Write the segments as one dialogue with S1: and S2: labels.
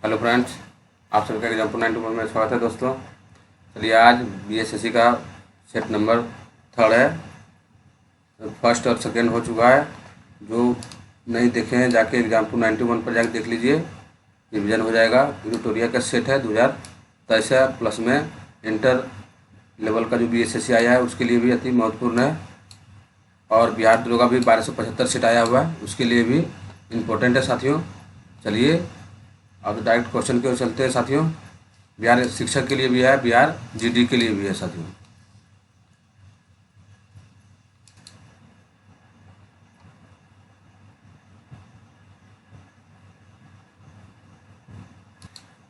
S1: Hello friends, आप सबका example 91 में स्वागत है दोस्तों। चलिए आज बीएसएससी का सेट नंबर 3 है। फर्स्ट और सेकेंड हो चुका है। जो नहीं देखे हैं जाके एग्जाम्पल 91 पर जाके देख लीजिए, रिवीजन हो जाएगा। ट्यूटोरियल का सेट है 2023 है, प्लस में इंटर लेवल का जो बीएसएससी आया है उसके लिए भी अति महत्वपूर्ण है। और बिहार दरोगा भी 1275 सेट आया हुआ है, उसके लिए भी इम्पोर्टेंट है साथियों। चलिए अब डायरेक्ट क्वेश्चन की ओर चलते हैं साथियों। बिहार शिक्षक के लिए भी है, बिहार जीडी के लिए भी है साथियों।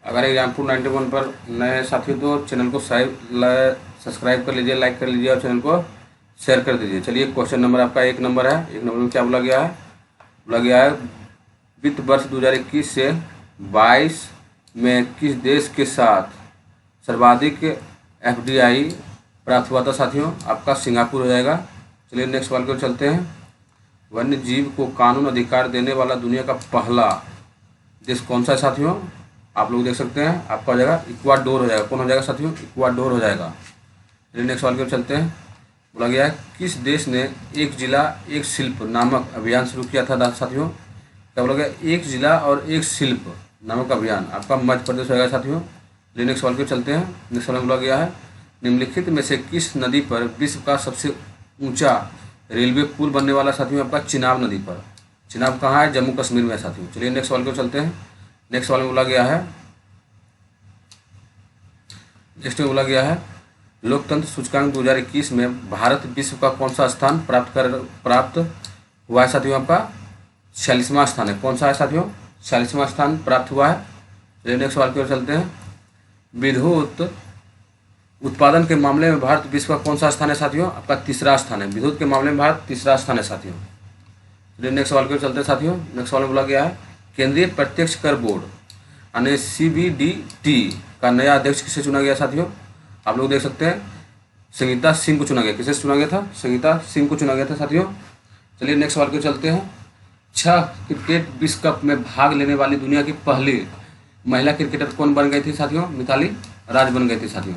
S1: अगर एग्जाम्पल 91 पर नए साथियों तो चैनल को सब्सक्राइब कर लीजिए, लाइक कर लीजिए और चैनल को शेयर कर दीजिए। चलिए क्वेश्चन नंबर आपका 1 नंबर है। 1 नंबर में क्या बोला गया है? वित्त वर्ष 2021 से 22 में किस देश के साथ सर्वाधिक एफडीआई प्राप्त हुआ था साथियों? आपका सिंगापुर हो जाएगा। चलिए नेक्स्ट सवाल को चलते हैं। वन्य जीव को कानून अधिकार देने वाला दुनिया का पहला देश कौन सा है साथियों? आप लोग देख सकते हैं, आपका हो जाएगा इक्वाडोर हो जाएगा। कौन हो जाएगा साथियों? इक्वाडोर हो जाएगा। चलिए नेक्स्ट सवाल को चलते हैं। बोला गया है किस देश ने एक जिला एक शिल्प नामक अभियान शुरू किया था साथियों? क्या बोला गया? एक जिला और एक शिल्प नामक अभियान आपका मध्य प्रदेश होगा साथियों। चलिए नेक्स्ट सवाल पे चलते हैं। नेक्स्ट सवाल बोला गया है निम्नलिखित में से किस नदी पर विश्व का सबसे ऊंचा रेलवे पुल बनने वाला साथियों? आपका चिनाब नदी पर। चिनाब कहाँ है? जम्मू कश्मीर में साथियों। चलिए नेक्स्ट सवाल को चलते हैं। नेक्स्ट सवाल में बोला गया है लोकतंत्र सूचकांक 2021 में भारत विश्व का कौन सा स्थान प्राप्त हुआ है साथियों? आपका 46वां स्थान है। कौन सा है साथियों? 46वां स्थान प्राप्त हुआ है। चलिए नेक्स्ट सवाल की ओर चलते हैं। विद्युत उत्पादन के मामले में भारत विश्व का कौन सा स्थान है साथियों? आपका 3रा स्थान है। विद्युत के मामले में भारत 3रा स्थान है साथियों। चलिए नेक्स्ट सवाल की ओर चलते हैं साथियों। नेक्स्ट सवाल में बोला गया है केंद्रीय प्रत्यक्ष कर बोर्ड यानी सीबीडीटी का नया अध्यक्ष किसे चुना गया साथियों? आप लोग देख सकते हैं संगीता सिंह को चुना गया। किसे चुना गया था? संगीता सिंह को चुना गया था साथियों। चलिए नेक्स्ट सवाल की ओर चलते हैं। 6 क्रिकेट विश्व कप में भाग लेने वाली दुनिया की पहली महिला क्रिकेटर कौन बन गई थी साथियों? मिताली राज बन गई थी साथियों।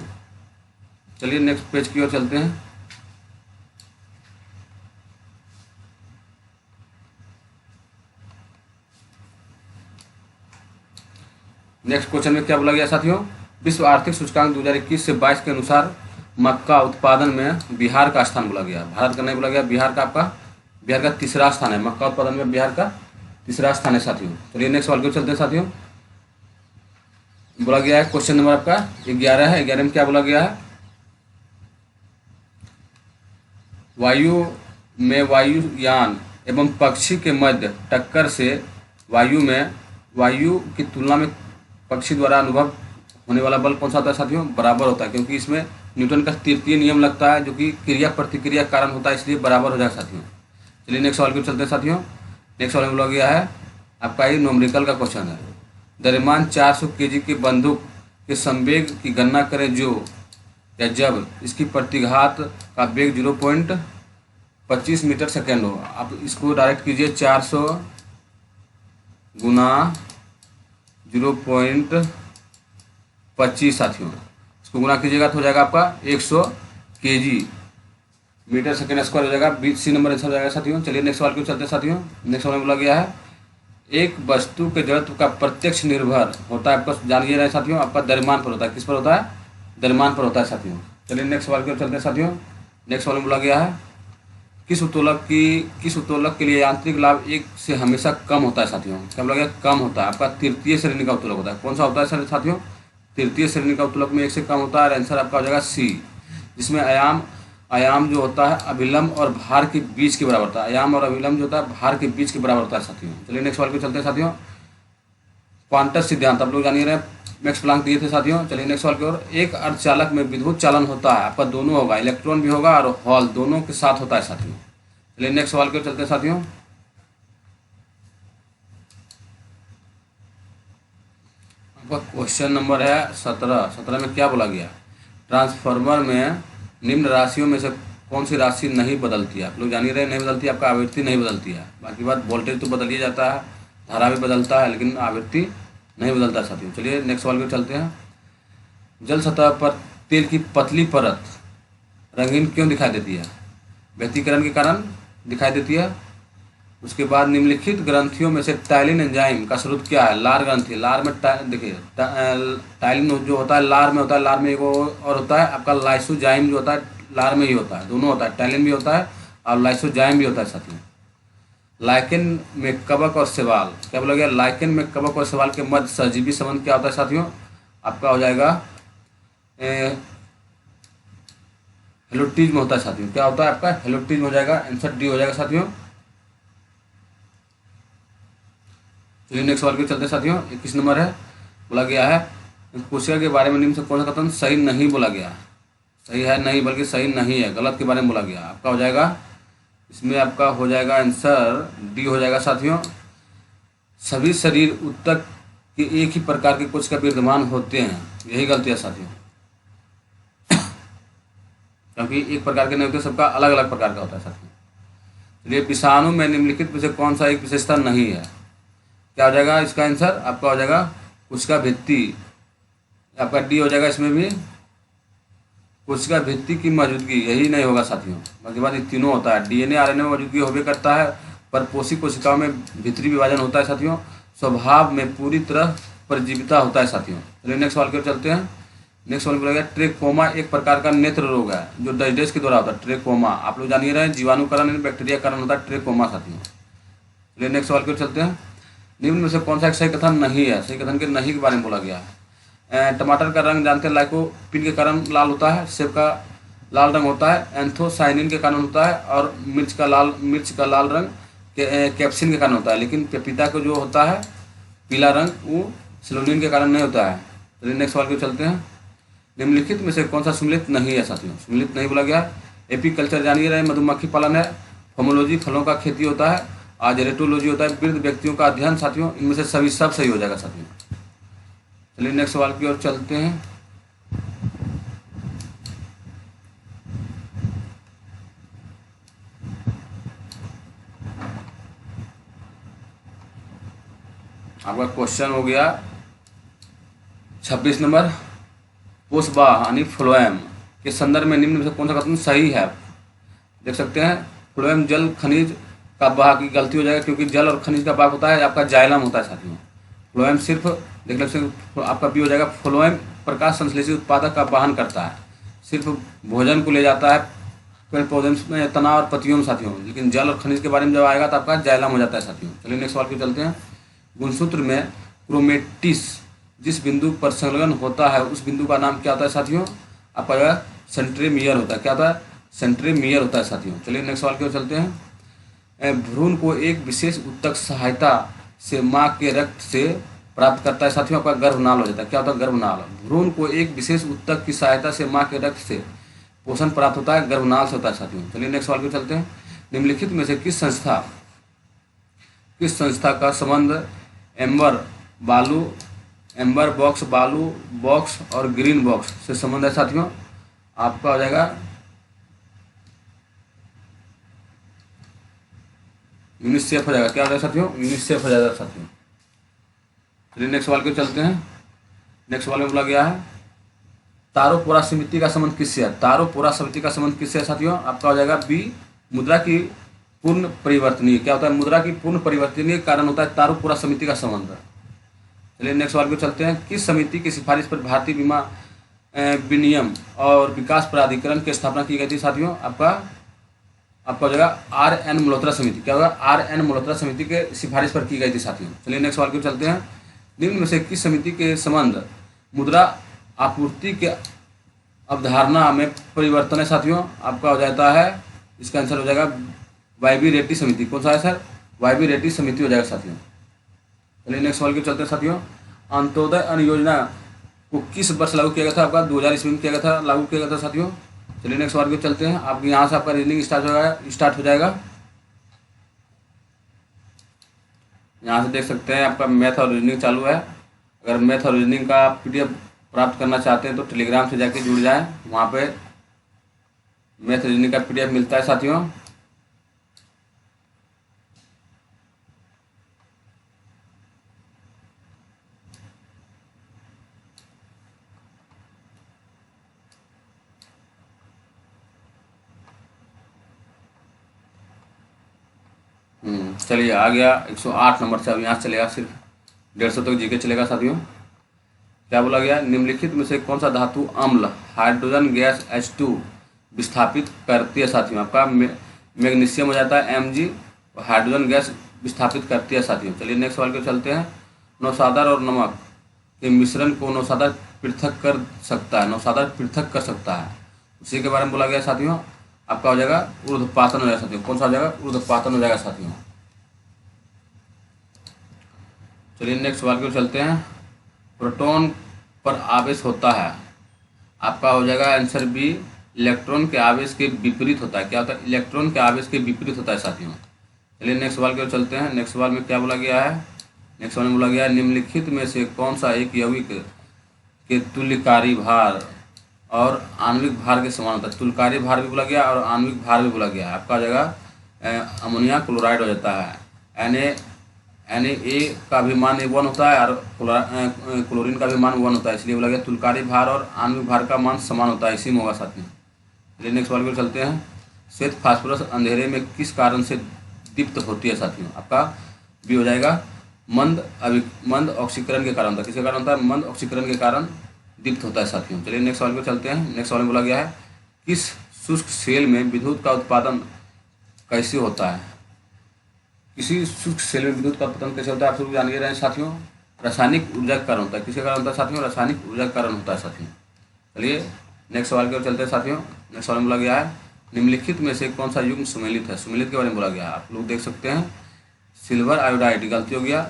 S1: चलिए नेक्स्ट पेज की ओर चलते हैं। नेक्स्ट क्वेश्चन में क्या बोला गया साथियों? विश्व आर्थिक सूचकांक 2021 से 22 के अनुसार मक्का उत्पादन में बिहार का स्थान बोला गया। भारत का नहीं बोला गया, बिहार का 3रा स्थान है। मक्का उत्पादन में बिहार का 3रा स्थान है साथियों। चलिए नेक्स्ट सवाल को चलते हैं साथियों। बोला गया है क्वेश्चन नंबर आपका 11 है। 11 में क्या बोला गया है? वायु में वायुयान एवं पक्षी के मध्य टक्कर से वायु की तुलना में पक्षी द्वारा अनुभव होने वाला बल कौन सा होता है साथियों? बराबर होता है, क्योंकि इसमें न्यूटन का तृतीय नियम लगता है जो कि क्रिया प्रतिक्रिया कारण होता है, इसलिए बराबर हो जाएगा साथियों। चलिए नेक्स्ट सवाल की चलते हैं साथियों। नेक्स्ट सवाल में बोला गया है आपका ये न्यूमेरिकल का क्वेश्चन है। द्रव्यमान 400 केजी के बंदूक के संवेग की गणना करें जब इसकी प्रतिघात का वेग 0.25 मीटर सेकेंड हो। आप इसको डायरेक्ट कीजिए 400 गुना 0.25 साथियों। इसको गुना कीजिएगा तो हो जाएगा आपका 100 केजी मीटर सेकेंड स्क्वायर हो जाएगा। सी नंबर आंसर हो जाएगा साथियों। चलिए नेक्स्ट सवाल की चलते हैं साथियों। नेक्स्ट सवाल में बोला गया है एक वस्तु के जड़त्व का प्रत्यक्ष निर्भर होता है, आपका जानिए रहे साथियों, आपका द्रव्यमान पर होता है। किस पर होता है? द्रव्यमान पर होता है साथियों। चलिए नेक्स्ट सवाल की चलते हैं साथियों। नेक्स्ट सवाल में बोला गया है किस उत्तोलक के लिए यांत्रिक लाभ 1 से हमेशा कम होता है साथियों? क्या बोला गया? कम होता है। आपका तृतीय श्रेणी का उत्तोलक होता है। कौन सा होता है साथियों? तृतीय श्रेणी का उत्तोलक में 1 से कम होता है। आंसर आपका हो जाएगा सी, जिसमें आयाम जो होता है अभिलंब और भार के बीच के बराबर होता है। आयाम और अभिलंब जो होता है भार के बीच के बराबर होता है साथियों। चलिए नेक्स्ट सवाल पे चलते हैं साथियों। क्वांटम सिद्धांत आप लोग जानिए रहे, मैक्स प्लांक दिए थे साथियों। चलिए नेक्स्ट सवाल की ओर। एक अर्धचालक में विद्युत चालन होता है, आपका दोनों होगा, इलेक्ट्रॉन भी होगा और हॉल दोनों के साथ होता है साथियों। चलिए नेक्स्ट सवाल की ओर चलते हैं साथियों। आपका क्वेश्चन नंबर है 17 में क्या बोला गया? ट्रांसफार्मर में निम्न राशियों में से कौन सी राशि नहीं बदलती है? आप लोग जान ही रहे नहीं बदलती है। आपका आवृत्ति नहीं बदलती है। बाकी बात वोल्टेज तो बदल ही जाता है, धारा भी बदलता है, लेकिन आवृत्ति नहीं बदलता साथियों। चलिए नेक्स्ट सवाल पे चलते हैं। जल सतह पर तेल की पतली परत रंगीन क्यों दिखाई देती है? व्यतिकरण के कारण दिखाई देती है। उसके बाद निम्नलिखित ग्रंथियों में से टाइलिन एंजाइम का स्रोत क्या है? लार ग्रंथि। लार में देखिए टाइलिन जो होता है लार में होता है, लार में एक और होता है आपका लाइसोजाइम जो होता है लार में ही होता है, दोनों होता है, टाइलिन भी होता है और लाइसोजाइम भी होता है साथियों। लाइकेन में कवक और शैवाल, क्या बोला गया? लाइकेन में कवक और शैवाल के मध्य सहजीवी संबंध क्या होता है साथियों? आपका हो जाएगा हेलोटिज्म होता है साथियों। क्या होता है आपका? हेलोटिज्म हो जाएगा, आंसर डी हो जाएगा साथियों। चलिए नेक्स्ट सवाल के चलते हैं साथियों। 21 नंबर है, बोला गया है कोशिका के बारे में निम्न से कौन सा कथन सही नहीं बोला गया? सही है नहीं, बल्कि सही नहीं है, गलत के बारे में बोला गया। आपका हो जाएगा इसमें आपका हो जाएगा आंसर डी हो जाएगा साथियों। सभी शरीर ऊतक के एक ही प्रकार के कोशिका विद्यमान होते हैं, यही गलती है साथियों, क्योंकि एक प्रकार के नहीं होते, सबका अलग अलग प्रकार का होता है साथियों। चलिए विषाणु में निम्नलिखित में से कौन सा एक विशेषता नहीं है? क्या हो जाएगा इसका आंसर? आपका हो जाएगा कोशिका भित्ति, आपका डी हो जाएगा इसमें भी कोशिका भित्ति की मौजूदगी, यही नहीं होगा साथियों। बाकी बात ये तीनों होता है, डीएनए आरएनए में मौजूदगी होबे करता है, पर पोषी कोशिकाओं में भीतरी विभाजन होता है साथियों। स्वभाव में पूरी तरह परजीविता होता है साथियों। चलिए नेक्स्ट सवाल की ओर चलते हैं। नेक्स्ट सवाल बोला गया ट्रेकोमा एक प्रकार का नेत्र रोग है जो डजडेस के द्वारा होता है। ट्रेकोमा आप लोग जानिए रहे हैं, जीवाणुकरण बैक्टीरिया कारण होता है ट्रेकोमा साथियों। चलिए नेक्स्ट सवाल की ओर चलते हैं। निम्न में से कौन सा एक सही कथन नहीं है? सही कथन के नहीं के बारे में बोला गया है। टमाटर का रंग जानते हैं लाइकोपिन के कारण लाल होता है, सेब का लाल रंग होता है एंथोसाइनिन के कारण होता है, और मिर्च का लाल रंग कैप्सिन के कारण होता है। लेकिन पपीता को जो होता है पीला रंग वो सिलोनिन के कारण नहीं होता है। चलिए नेक्स्ट सवाल को चलते हैं। निम्नलिखित में से कौन सा सम्मिलित नहीं है साथियों? सम्मिलित नहीं बोला गया। एपीकल्चर जानिए रहे, मधुमक्खी पालन है, फोमोलॉजी फलों का खेती होता है, जेरेटोलॉजी होता है वृद्ध व्यक्तियों का अध्ययन साथियों। इनमें से सभी सब सही हो जाएगा साथियों। चलिए नेक्स्ट सवाल की ओर चलते हैं। आपका क्वेश्चन हो गया 26 नंबर। पोस्बा यानी फ्लोएम के संदर्भ में निम्न में से कौन सा कथन सही है? देख सकते हैं फ्लोएम जल खनिज का बहा की गलती हो जाएगा, क्योंकि जल और खनिज का बहा होता है आपका जाइलम होता है साथियों। फ्लोएम सिर्फ देख सकते आपका बी हो जाएगा। फ्लोएम प्रकाश संश्लेषी उत्पादक का वाहन करता है, सिर्फ भोजन को ले जाता है पेड़ पौधे में, तना और पत्तियों में साथियों। लेकिन जल और खनिज के बारे में जब आएगा तो आपका जाइलम हो जाता है साथियों। चलिए नेक्स्ट सवाल को चलते हैं। गुणसूत्र में क्रोमेटिस जिस बिंदु पर संलग्न होता है उस बिंदु का नाम क्या होता है साथियों? आपका सेंट्रोमियर होता है। क्या होता है? सेंट्रोमियर होता है साथियों। चलिए नेक्स्ट सवाल की ओर चलते हैं। भ्रूण को एक विशेष उत्तक सहायता से माँ के रक्त से प्राप्त करता है साथियों, आपका गर्भनाल हो जाता है। क्या होता है? गर्भनाल। भ्रूण को एक विशेष उत्तक की सहायता से माँ के रक्त से पोषण प्राप्त होता है, गर्भनाल से होता है साथियों। चलिए नेक्स्ट सवाल को चलते हैं। निम्नलिखित में से किस संस्था का संबंध एम्बर बॉक्स बालू बॉक्स और ग्रीन बॉक्स से संबंध है साथियों? आपका हो जाएगा यूनिसेफ हो जाएगा। क्या हो जाएगा साथियों? यूनिसेफ हो जाएगा साथियों। चलिए नेक्स्ट सवाल को चलते हैं। नेक्स्ट सवाल में बोला गया है तारोपोरा समिति का संबंध किससे है? तारोपोरा समिति का संबंध किससे है साथियों? आपका हो जाएगा बी मुद्रा की पूर्ण परिवर्तनीय। क्या होता है? मुद्रा की पूर्ण परिवर्तनीय कारण होता है तारोपोरा समिति का संबंध। चलिए नेक्स्ट सवाल को चलते हैं। किस समिति की सिफारिश पर भारतीय बीमा विनियम और विकास प्राधिकरण की स्थापना की गई थी साथियों? आपका हो जाएगा RN मल्होत्रा समिति। क्या होगा? RN मल्होत्रा समिति के सिफारिश पर की गई थी साथियों। चलिए नेक्स्ट सवाल को चलते हैं। निम्न में से किस समिति के संबंध मुद्रा आपूर्ति के अवधारणा में परिवर्तन है साथियों? आपका हो जाता है इसका आंसर हो जाएगा वाईबी रेड्डी समिति। कौन सा है सर? वाईबी रेड्डी समिति हो जाएगा साथियों। चलिए नेक्स्ट सवाल की चलते हैं साथियों। अंत्योदय अन्न योजना को किस वर्ष लागू किया गया था? आपका 2000 ईस्वी में किया गया था, लागू किया गया था साथियों। चलिए नेक्स्ट सवाल की चलते हैं। आपके यहाँ से आपका रीजनिंग स्टार्ट हो जाएगा। यहाँ से देख सकते हैं आपका मैथ और रीजनिंग चालू है। अगर मैथ और रीजनिंग का PDF प्राप्त करना चाहते हैं तो टेलीग्राम से जाके जुड़ जाएं, वहाँ पे मैथ रीजनिंग का PDF मिलता है साथियों। चलिए आ गया 108 नंबर से। अब यहाँ से चलेगा सिर्फ 150 तक जीके चलेगा साथियों। क्या बोला गया, निम्नलिखित में से कौन सा धातु अम्ल हाइड्रोजन गैस H2 विस्थापित करती है साथियों। आपका मैग्नीशियम हो जाता है Mg, और हाइड्रोजन गैस विस्थापित करती है साथियों। चलिए नेक्स्ट सवाल को चलते हैं। नौसादर और नमक के मिश्रण को नौसादर पृथक कर सकता है, नौसादर पृथक कर सकता है, उसी के बारे में बोला गया साथियों। आपका हो जाएगा ऊर्ध्वपातन हो जाएगा साथियों। कौन सा हो जाएगा, ऊर्ध्वपातन हो जाएगा साथियों। चलिए नेक्स्ट सवाल को चलते हैं। प्रोटॉन पर आवेश होता है, आपका हो जाएगा आंसर बी, इलेक्ट्रॉन के आवेश के विपरीत होता है। क्या होता है, इलेक्ट्रॉन के आवेश के विपरीत होता है साथियों। चलिए नेक्स्ट सवाल की ओर चलते हैं। नेक्स्ट सवाल में क्या बोला गया है, नेक्स्ट सवाल में बोला गया है निम्नलिखित में से कौन सा एक यौगिक के तुल्यकारी भार और आणविक भार के समान होता है। तुल्यकारी भार भी बोला गया और आणविक भार भी बोला गया। आपका हो जाएगा अमोनिया क्लोराइड हो जाता है। Na का भी मान 1 होता है और क्लोरीन का भी मान 1 होता है, इसलिए बोला गया तुल्यकारी भार और आणविक भार का मान समान होता है, इसी में होगा साथियों। चलिए नेक्स्ट सवाल को चलते हैं। श्वेत फास्फोरस अंधेरे में किस कारण से दीप्त होती है साथियों। आपका भी हो जाएगा मंद ऑक्सीकरण के कारण होता है। किसके कारण होता है, मंद ऑक्सीकरण के कारण दीप्त होता है साथियों। चलिए नेक्स्ट सवाल को चलते हैं। नेक्स्ट सवाल में बोला गया है किस शुष्क सेल में विद्युत का उत्पादन कैसे होता है। किसी शुष्क सेल में विद्युत का उत्पादन कैसे होता है, आप सब जान रहे हैं साथियों। रासायनिक ऊर्जा के कारण होता है। किसके कारण होता है साथियों, रासायनिक ऊर्जा के कारण होता है साथियों। चलिए नेक्स्ट सवाल की ओर चलते हैं साथियों। नेक्स्ट सवाल में बोला गया है निम्नलिखित में से कौन सा युग्म सुमेलित है। सुमेलित के बारे में बोला गया है, आप लोग देख सकते हैं। सिल्वर आयोडाइड गलती हो गया,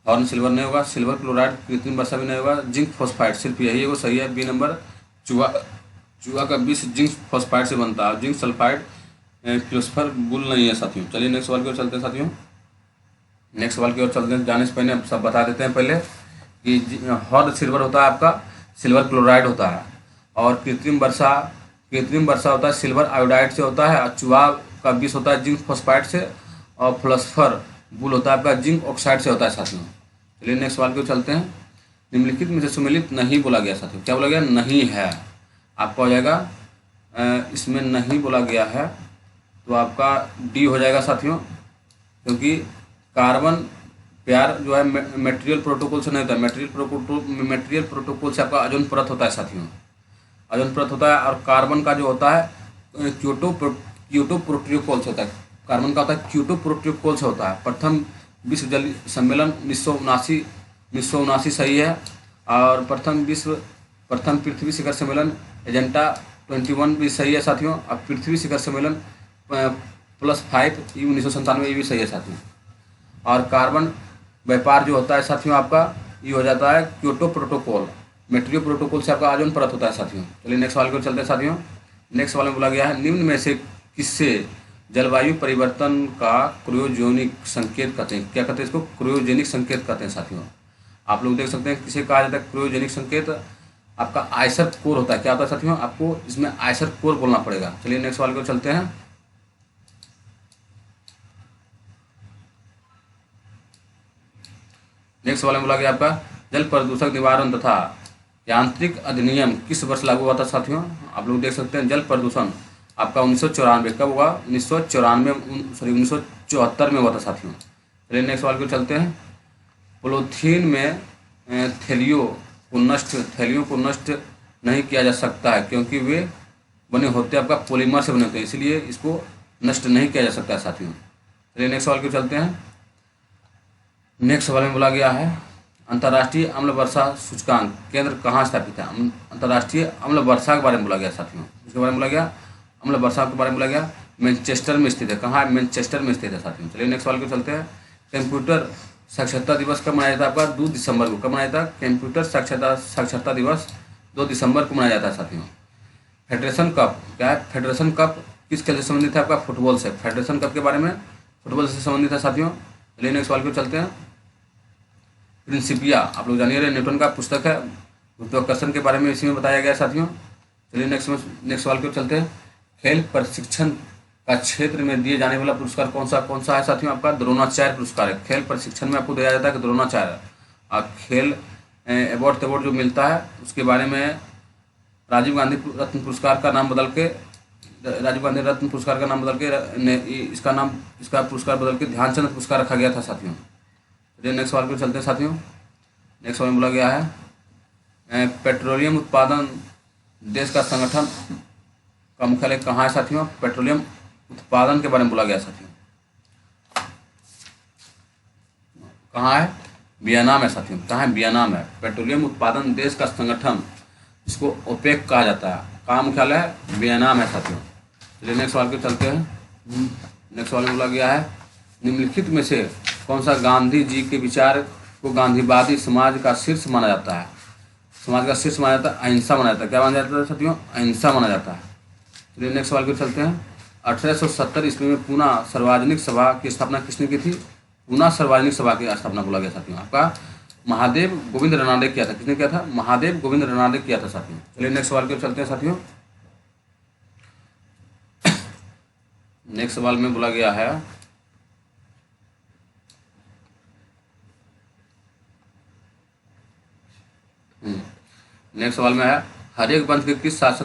S1: हॉर्न सिल्वर नहीं होगा। सिल्वर क्लोराइड कृत्रिम वर्षा भी नहीं होगा। जिंक फॉस्फाइड सिर्फ यही है वो सही है, बी नंबर। चूहा का विष जिंक फॉस्फाइड से बनता है। जिंक सल्फाइड फिलोसफर गुल नहीं है साथियों। चलिए नेक्स्ट सवाल की ओर चलते हैं साथियों। नेक्स्ट सवाल की ओर चलते हैं, जाने से पहले हम सब बता देते हैं पहले कि हॉर्न सिल्वर होता है, आपका सिल्वर क्लोराइड होता है। और कृत्रिम वर्षा होता है सिल्वर आयोडाइड से होता है। और चूहा का विष होता है जिंक फॉस्फाइड से। और फिलोसफर गुल होता है आपका जिंक ऑक्साइड से होता है साथियों। चलिए नेक्स्ट सवाल की ओर चलते हैं। निम्नलिखित में से सुमेलित नहीं बोला गया साथियों। क्या बोला गया, नहीं है। आपका हो जाएगा इसमें नहीं बोला गया है तो आपका डी हो जाएगा साथियों, क्योंकि कार्बन प्यार जो है मेटेरियल प्रोटोकॉल से नहीं होता है। मेटेरियल प्रोटोकॉल से आपका ओजोन परत होता है साथियों। ओजोन परत होता है। और कार्बन का जो होता है क्योटो प्रोटोकॉल से होता है। कार्बन का होता है क्योटो प्रोटोकॉल से होता है। प्रथम विश्व जल सम्मेलन 1979 सही है। और प्रथम पृथ्वी शिखर सम्मेलन एजेंडा 21 भी सही है साथियों। अब पृथ्वी शिखर सम्मेलन +5 ये 1997 ये भी सही है साथियों। और कार्बन व्यापार जो होता है साथियों आपका ये हो जाता है क्योटो प्रोटोकॉल। मेटेरियल प्रोटोकॉल से आपका ओजोन परत होता है साथियों। चलिए नेक्स्ट सवाल को चलते हैं साथियों। नेक्स्ट सवाल में बोला गया है निम्न में से किससे जलवायु परिवर्तन का क्रायोजेनिक संकेत कहते हैं। क्या कहते हैं इसको, क्रायोजेनिक संकेत कहते हैं साथियों। आप लोग देख सकते हैं किसे कहा जाता है क्रायोजेनिक संकेत। आपका आइसर कोर होता है। क्या होता है साथियों, आपको इसमें आइसर कोर बोलना पड़ेगा। चलिए नेक्स्ट सवाल को चलते हैं। नेक्स्ट सवाल में बोला गया आपका जल प्रदूषण निवारण तथा यांत्रिक अधिनियम किस वर्ष लागू हुआ था साथियों। आप लोग देख सकते हैं जल प्रदूषण आपका 1994 कब हुआ, 1974 में हुआ था साथियों। चलिए नेक्स्ट सवाल को चलते हैं। पॉलीथीन में थैलियों को नष्ट नहीं किया जा सकता है क्योंकि वे बने होते हैं आपका पॉलीमर से बने होते हैं, इसलिए इसको नष्ट नहीं किया जा सकता है साथियों। चलिए नेक्स्ट सवाल को चलते हैं। नेक्स्ट सवाल में बोला गया है अंतर्राष्ट्रीय अम्ल वर्षा सूचकांक केंद्र कहाँ स्थापित है। अंतर्राष्ट्रीय अम्ल वर्षा के बारे में बोला गया साथियों। इसके बारे में बोला गया अम्ल वर्षा के बारे में बोला गया मैनचेस्टर में स्थित है। कहाँ है, मैनचेस्टर में स्थित है साथियों। चलिए नेक्स्ट सवाल को चलते हैं। कंप्यूटर साक्षरता दिवस कब मनाया जाता है आपका, 2 दिसंबर को। कब मनाया जाता है, कंप्यूटर साक्षरता दिवस 2 दिसंबर को मनाया जाता है साथियों। फेडरेशन कप क्या है, फेडरेशन कप किस खेल से संबंधित है आपका, फुटबॉल से। फेडरेशन कप के बारे में फुटबॉल से संबंधित है साथियों। चलिए नेक्स्ट सवाल को चलते हैं। प्रिंसिपिया आप लोग जानिए न्यूटन का पुस्तक है, गुरुत्वाकर्षण के बारे में इसी में बताया गया साथियों। चलिए नेक्स्ट सवाल को चलते हैं। खेल प्रशिक्षण का क्षेत्र में दिए जाने वाला पुरस्कार कौन सा है साथियों, आपका द्रोणाचार्य पुरस्कार है। खेल प्रशिक्षण में आपको दिया जाता है कि द्रोणाचार्य। और खेल अवार्ड जो मिलता है उसके बारे में राजीव गांधी रत्न पुरस्कार का नाम बदल के राजीव गांधी रत्न पुरस्कार का नाम बदल के इसका पुरस्कार बदल के ध्यानचंद पुरस्कार रखा गया था साथियों। चलिए नेक्स्ट सवाल पे चलते हैं साथियों। नेक्स्ट सवाल में बोला गया है पेट्रोलियम उत्पादन देश का संगठन का मुख्यालय कहाँ है साथियों। पेट्रोलियम उत्पादन के बारे में बोला गया साथियों, कहाँ है? वियना में साथियों। कहाँ है? वियना में। पेट्रोलियम उत्पादन देश का संगठन, इसको ओपेक कहा जाता है, कहाँ मुख्यालय है? वियना में साथियों। चलिए नेक्स्ट सवाल पे चलते हैं। नेक्स्ट सवाल में बोला गया है निम्नलिखित में से कौन सा गांधी जी के विचार को गांधीवादी समाज का शीर्ष माना जाता है। समाज का शीर्ष माना जाता है, अहिंसा माना जाता है। क्या माना जाता है साथियों? अहिंसा माना जाता है। चलिए नेक्स्ट सवाल पे चलते हैं। 1870 ईस्वी में पूना सार्वजनिक सभा की स्थापना किसने की थी? पूना सार्वजनिक सभा की स्थापना बोला गया साथियों, आपका महादेव गोविंद रनाडे किया था। किसने किया था? महादेव गोविंद रनाडे किया था साथियों। चलिए नेक्स्ट सवाल पे चलते हैं साथियों। नेक्स्ट सवाल में बोला गया है नेक्स्ट सवाल में है हर वंश के किस शासक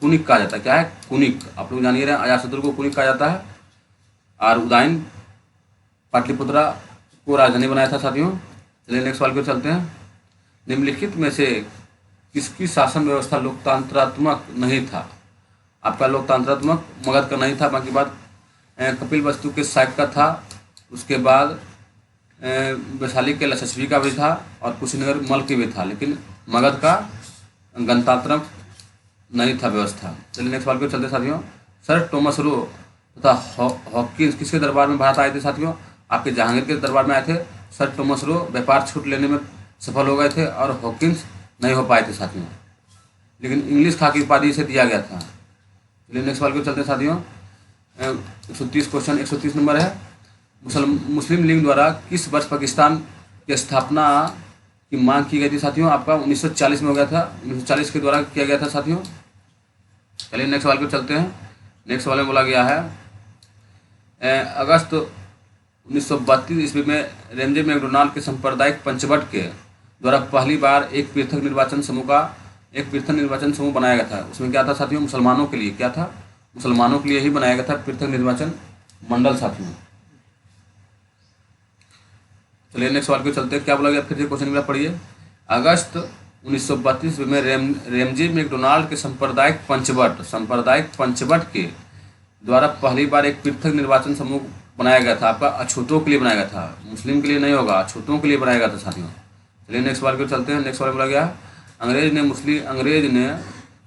S1: कुनिक कहा जाता है। क्या है? कुनिक। आप लोग जानिए रहे अजातशत्रु को कुनिक कहा जाता है, और उदयन पाटलिपुत्रा को राजधानी बनाया था साथियों। चलिए नेक्स्ट सवाल पे चलते हैं। निम्नलिखित में से किसकी शासन व्यवस्था लोकतंत्रात्मक नहीं था। आपका लोकतंत्रात्मक मगध का नहीं था। बाकी बात कपिल वस्तु के शाक्य का था, उसके बाद वैशाली के यशस्वी का भी था, और कुशीनगर मल के भी था, लेकिन मगध का गणतंत्रात्मक नहीं था व्यवस्था। चलिए नेक्स्ट सवाल पे चलते साथियों। सर टॉमस रो तथा हॉकिंस किसके दरबार में भारत आए थे साथियों? आपके जहांगीर के दरबार में आए थे। सर टॉमस रो व्यापार छूट लेने में सफल हो गए थे, और हॉकिंस नहीं हो पाए थे साथियों, लेकिन इंग्लिश खा की उपाधि इसे दिया गया था। चलिए नेक्स्ट सवाल पे चलते हैं साथियों। 130 क्वेश्चन 130 नंबर है। मुस्लिम लीग द्वारा किस वर्ष पाकिस्तान की स्थापना की मांग की गई थी साथियों? आपका 1940 में हो गया था। 1940 के द्वारा किया गया था साथियों। चलिए नेक्स्ट सवाल पे चलते हैं। नेक्स्ट सवाल में बोला गया है अगस्त 1932 ईस्वी में रेमजे मैकडोनाल्ड के सांप्रदायिक पंचवट के द्वारा पहली बार एक पृथक निर्वाचन समूह बनाया गया था। उसमें क्या था साथियों? मुसलमानों के लिए। क्या था? मुसलमानों के लिए ही बनाया गया था पृथक निर्वाचन मंडल साथियों। चलिए नेक्स्ट सवाल पे चलते हैं। क्या बोला गया? फिर से क्वेश्चन पढ़िए। अगस्त 1932 में रेमजे मैकडोनाल्ड के सांप्रदायिक पंचवट के द्वारा पहली बार एक पृथक निर्वाचन समूह बनाया गया था। आपका अछूतों के लिए बनाया गया था, मुस्लिम के लिए नहीं होगा, अछूतों के लिए बनाया गया था साथियों। चलिए नेक्स्ट सवाल पे चलते हैं। नेक्स्ट सवाल बोला गया अंग्रेज ने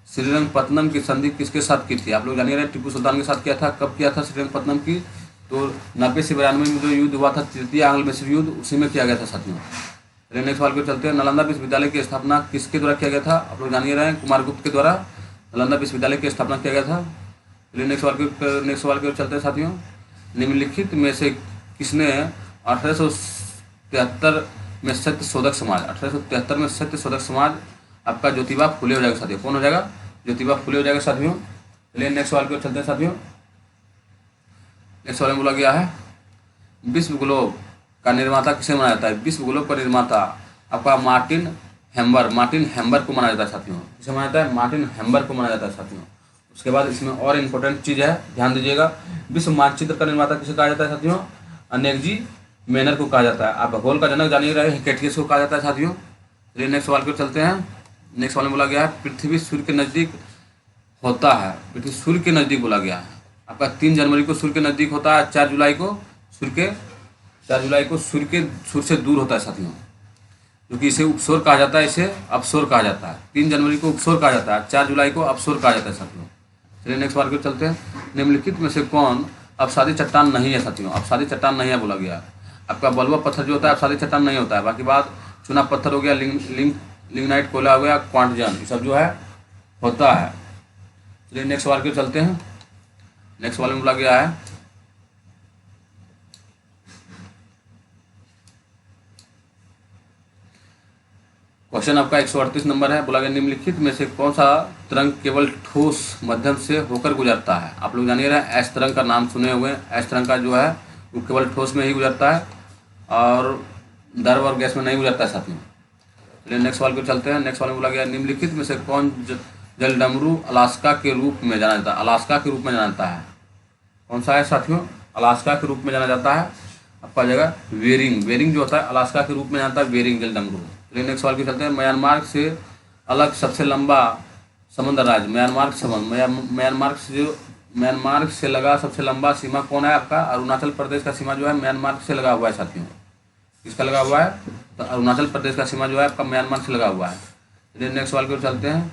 S1: श्रीरंगपत्तनम की संधि किसके साथ की थी? आप लोग जानिए रहे टीपू सुल्तान के साथ किया था। कब किया था श्रीरंगपत्तनम की? तो 90 से 92 में जो युद्ध हुआ था, तृतीय आंग्ल मैसूर युद्ध, उसी में किया गया था साथियों। चलिए नेक्स्ट सवाल पे चलते हैं। नालंदा विश्वविद्यालय की स्थापना किसके द्वारा किया गया था? आप लोग जानिए रहे हैं कुमारगुप्त के द्वारा नालंदा विश्वविद्यालय की स्थापना किया गया था। चलिए नेक्स्ट सवाल पे चलते हैं साथियों। निम्नलिखित में से किसने 1873 में सत्य शोधक समाज आपका ज्योतिबा फुले हो जाएगा साथियों। कौन हो जाएगा? ज्योतिबा फुले हो जाएगा साथियों। चलिए नेक्स्ट सवाल पे चलते हैं साथियों। नेक्स्ट सवाल में बोला गया है विश्व ग्लोब का निर्माता किसे माना जाता है? विश्व ग्लोब का निर्माता आपका मार्टिन हैम्बर को माना जाता है साथियों। किसे माना जाता है? मार्टिन हैम्बर को माना जाता है साथियों। उसके बाद इसमें और इम्पोर्टेंट चीज़ है, ध्यान दीजिएगा। विश्व मानचित्र का निर्माता किसे कहा जाता है साथियों? अनेकजी मेनर को कहा जाता है। आप भूगोल का जनक जानिए रहे हेकेटियस को कहा जाता है साथियों। चलिए नेक्स्ट सवाल पर चलते हैं। नेक्स्ट सवाल में बोला गया है पृथ्वी सूर्य के नज़दीक होता है। पृथ्वी सूर्य के नज़दीक बोला गया है। आपका 3 जनवरी को सूर्य के नज़दीक होता है, 4 जुलाई को सूर्य से दूर होता है साथियों, क्योंकि इसे उपसौर कहा जाता है, इसे अपसौर कहा जाता है। 3 जनवरी को उपसौर कहा जाता है, 4 जुलाई को अपसौर कहा जाता है साथियों। चलिए नेक्स्ट सवाल पर चलते हैं। निम्नलिखित में से कौन अपसादी चट्टान नहीं है साथियों? अपसादी चट्टान नहीं है बोला गया। आपका बलुआ पत्थर जो होता है अपसादी चट्टान नहीं होता है। बाकी बात चुना पत्थर हो गया, लिग्नाइट कोयला हो गया, क्वांटजन, ये सब जो है होता है। चलिए नेक्स्ट सवाल पर चलते हैं। नेक्स्ट सवाल में बोला गया है क्वेश्चन आपका 138 नंबर है। बोला गया निम्नलिखित में से कौन सा तरंग केवल ठोस माध्यम से होकर गुजरता है? आप लोग जानिए रहे एस तरंग का नाम सुने हुए। एस तरंग का जो है वो केवल ठोस में ही गुजरता है और द्रव और गैस में नहीं गुजरता है साथियों। चलिए नेक्स्ट सवाल पर चलते हैं। नेक्स्ट सवाल में बोला गया निम्नलिखित में से कौन जल डमरू अलास्का के रूप में जाना जाता है, अलास्का के रूप में जाना जाता है। कौन सा है साथियों? अलास्का के रूप में जाना जाता है। आपका जगह वेरिंग, वेरिंग जो होता है अलास्का के रूप में जाता है, वेरिंग जल डमरू। चलिए नेक्स्ट सवाल की चलते हैं। म्यांमार से अलग सबसे लंबा समुद्र राज्य, म्यांमार म्यांमार से लगा सबसे लंबा सीमा कौन है आपका? अरुणाचल प्रदेश का सीमा जो है म्यांमार से लगा हुआ है साथियों। किसका लगा हुआ है? तो अरुणाचल प्रदेश का सीमा जो है आपका म्यांमार से लगा हुआ है। चलिए नेक्स्ट सवाल की ओर चलते हैं।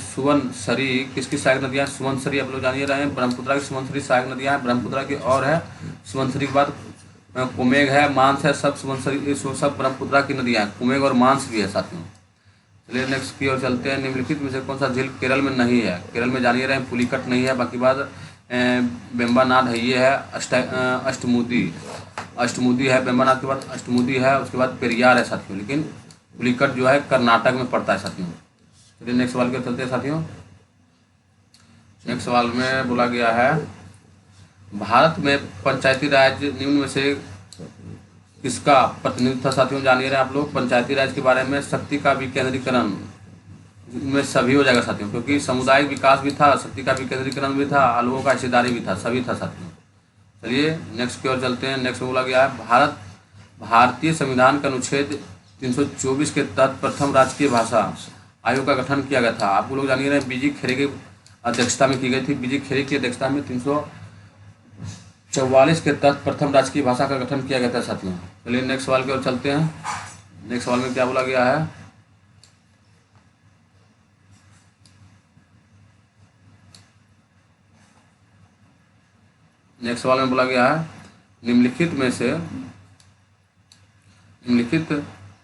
S1: सुवनसरी किसकी सहायक नदियाँ? सुवनसरी आप लोग जानिए रहे हैं, ब्रह्मपुत्रा की सुवनसरी सहायक नदियाँ हैं। ब्रह्मपुत्रा की और है सुवनसरी के बाद कुमेघ है, मानस है, सब सुवनसरी सब ब्रह्मपुत्रा की नदियाँ हैं। कुमेघ और मानस भी है साथियों। चलिए नेक्स्ट की ओर चलते हैं। निम्नलिखित में से कौन सा झील केरल में नहीं है? केरल में जानिए रहे हैं पुलिकट नहीं है, बाकी बाद बेम्बानाड है, ये है अष्टमुदी है, बेम्बानाड के बाद अष्टमुदी है, उसके बाद पेरियार है साथियों। लेकिन पुलिकट जो है कर्नाटक में पड़ता है साथियों। चलिए नेक्स्ट सवाल की ओर चलते हैं साथियों। नेक्स्ट सवाल में बोला गया है भारत में पंचायती राज निम्न में से किसका प्रतिनिधित्व था साथियों? जानिए रहे आप लोग पंचायती राज के बारे में। शक्ति का विकेंद्रीकरण में सभी हो जाएगा साथियों, क्योंकि सामुदायिक विकास भी था, शक्ति का विकेंद्रीकरण भी था, लोगों का हिस्सेदारी भी था, सभी था साथियों। चलिए नेक्स्ट की ओर चलते हैं। नेक्स्ट में बोला गया है भारतीय संविधान के अनुच्छेद 324 के तहत प्रथम राजकीय भाषा आयोग का गठन किया गया था। आप लोग जानिए रहे बीजी खेरे की अध्यक्षता में की गई थी। बीजी खेरे की अध्यक्षता में 344 के तहत प्रथम राजकीय भाषा का गठन किया गया था साथियों। चलिए नेक्स्ट सवाल की ओर चलते हैं। नेक्स्ट सवाल में क्या बोला गया है? नेक्स्ट सवाल में बोला गया है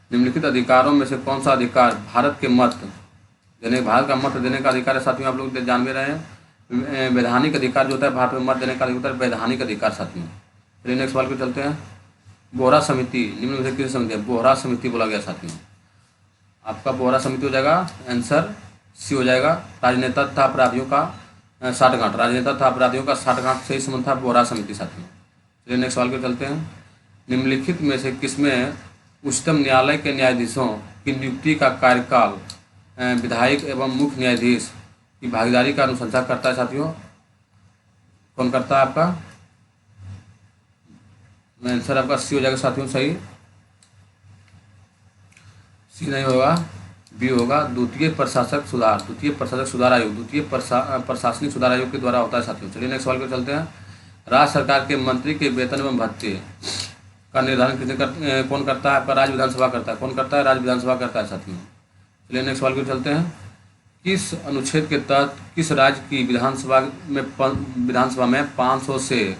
S1: निम्नलिखित अधिकारों में से कौन सा अधिकार भारत का मत देने का अधिकार है साथियों? आप लोग जान भी रहे हैं वैधानिक अधिकार जो होता है भारत में मत देने का अधिकार, वैधानिक अधिकार साथियों। चलिए नेक्स्ट सवाल पे चलते हैं। बोहरा समिति निम्न में से किस समिति है? बोहरा समिति बोला गया साथियों। आपका बोहरा समिति हो जाएगा, आंसर सी हो जाएगा। राजनेता तथा अपराधियों का साठगांठ, राजनेता तथा अपराधियों का साठगांठ से ही संबंध था बोहरा समिति साथियों। चलिए नेक्स्ट सवाल पे चलते हैं। निम्नलिखित में से किसमें उच्चतम न्यायालय के न्यायाधीशों की नियुक्ति का कार्यकाल विधायक एवं मुख्य न्यायाधीश की भागीदारी का अनुशंसा करता है साथियों? कौन करता है आपका? आंसर आपका सी हो जाएगा साथियों, सही। सी नहीं होगा, बी होगा। द्वितीय प्रशासनिक सुधार आयोग, द्वितीय प्रशासनिक सुधार आयोग के द्वारा होता है साथियों। चलिए नेक्स्ट सवाल पे चलते हैं। राज्य सरकार के मंत्री के वेतन एवं भत्ते का निर्धारण कौन करता है? आपका राज्य विधानसभा करता है। कौन करता है? राज्य विधानसभा करता है साथियों। चलिए नेक्स्ट सवाल पे चलते हैं। किस अनुच्छेद के तहत किस राज्य की विधानसभा में 500 से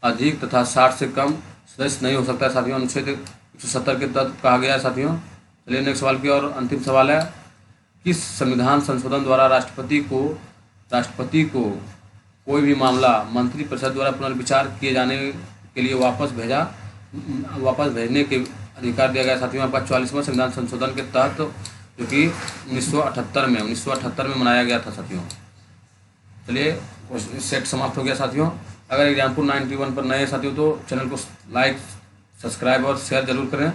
S1: अधिक तथा 60 से कम सदस्य नहीं हो सकता है साथियों? अनुच्छेद 170 के तहत कहा गया है साथियों। चलिए नेक्स्ट सवाल की और अंतिम सवाल है। किस संविधान संशोधन द्वारा राष्ट्रपति को कोई भी मामला मंत्रिपरिषद द्वारा पुनर्विचार किए जाने के लिए वापस भेजने के अधिकार दिया गया साथियों? आपका 44वां संविधान संशोधन के तहत, जो कि 1978 में मनाया गया था साथियों। चलिए सेट समाप्त हो गया साथियों। अगर एग्जाम्पल 91 पर नए साथियों तो चैनल को लाइक, सब्सक्राइब और शेयर जरूर करें।